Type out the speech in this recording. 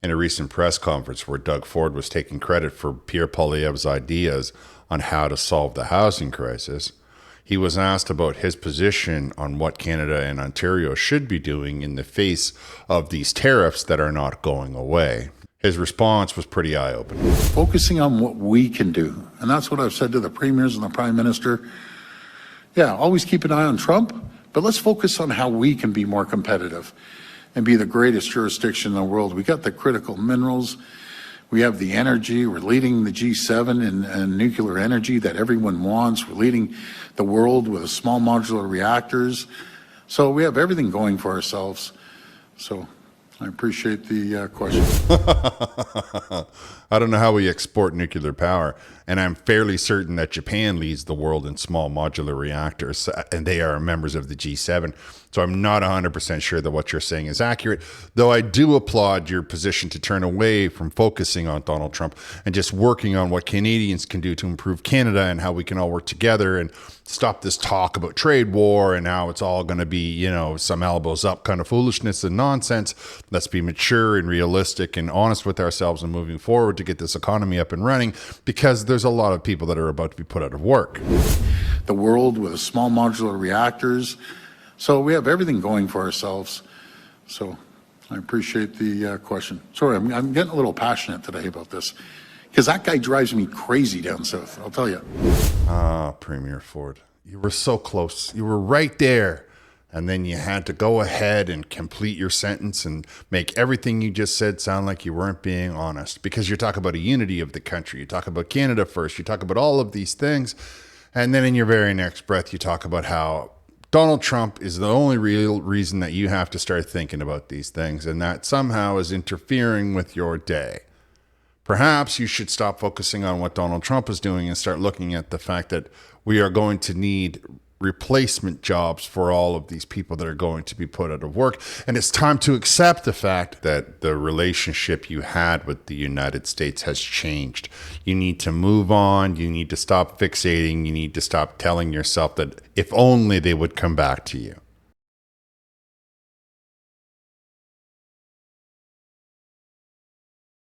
In a recent press conference where Doug Ford was taking credit for Pierre Poilievre's ideas on how to solve the housing crisis, he was asked about his position on what Canada and Ontario should be doing in the face of these tariffs that are not going away. His response was pretty eye-opening. Focusing on what we can do. And that's what I've said to the premiers and the prime minister. Yeah, always keep an eye on Trump, but let's focus on how we can be more competitive and be the greatest jurisdiction in the world. We got the critical minerals. We have the energy. We're leading the G7 in nuclear energy that everyone wants. We're leading the world with small modular reactors. So we have everything going for ourselves. So I appreciate the question. I don't know how we export nuclear power, and I'm fairly certain that Japan leads the world in small modular reactors, and they are members of the G7. So I'm not 100% sure that what you're saying is accurate, though I do applaud your position to turn away from focusing on Donald Trump and just working on what Canadians can do to improve Canada and how we can all work together and stop this talk about trade war and how it's all going to be, some elbows up kind of foolishness and nonsense. Let's be mature and realistic and honest with ourselves and moving forward to get this economy up and running, because there's a lot of people that are about to be put out of work. The world with small modular reactors. So we have everything going for ourselves. So I appreciate the question. Sorry, I'm getting a little passionate today about this because that guy drives me crazy down south, I'll tell you. Premier Ford, you were so close. You were right there. And then you had to go ahead and complete your sentence and make everything you just said sound like you weren't being honest, because you talk about a unity of the country. You talk about Canada first. You talk about all of these things. And then in your very next breath, you talk about how Donald Trump is the only real reason that you have to start thinking about these things, and that somehow is interfering with your day. Perhaps you should stop focusing on what Donald Trump is doing and start looking at the fact that we are going to need replacement jobs for all of these people that are going to be put out of work. And it's time to accept the fact that the relationship you had with the United States has changed. You need to move on. You need to stop fixating. You need to stop telling yourself that if only they would come back to you.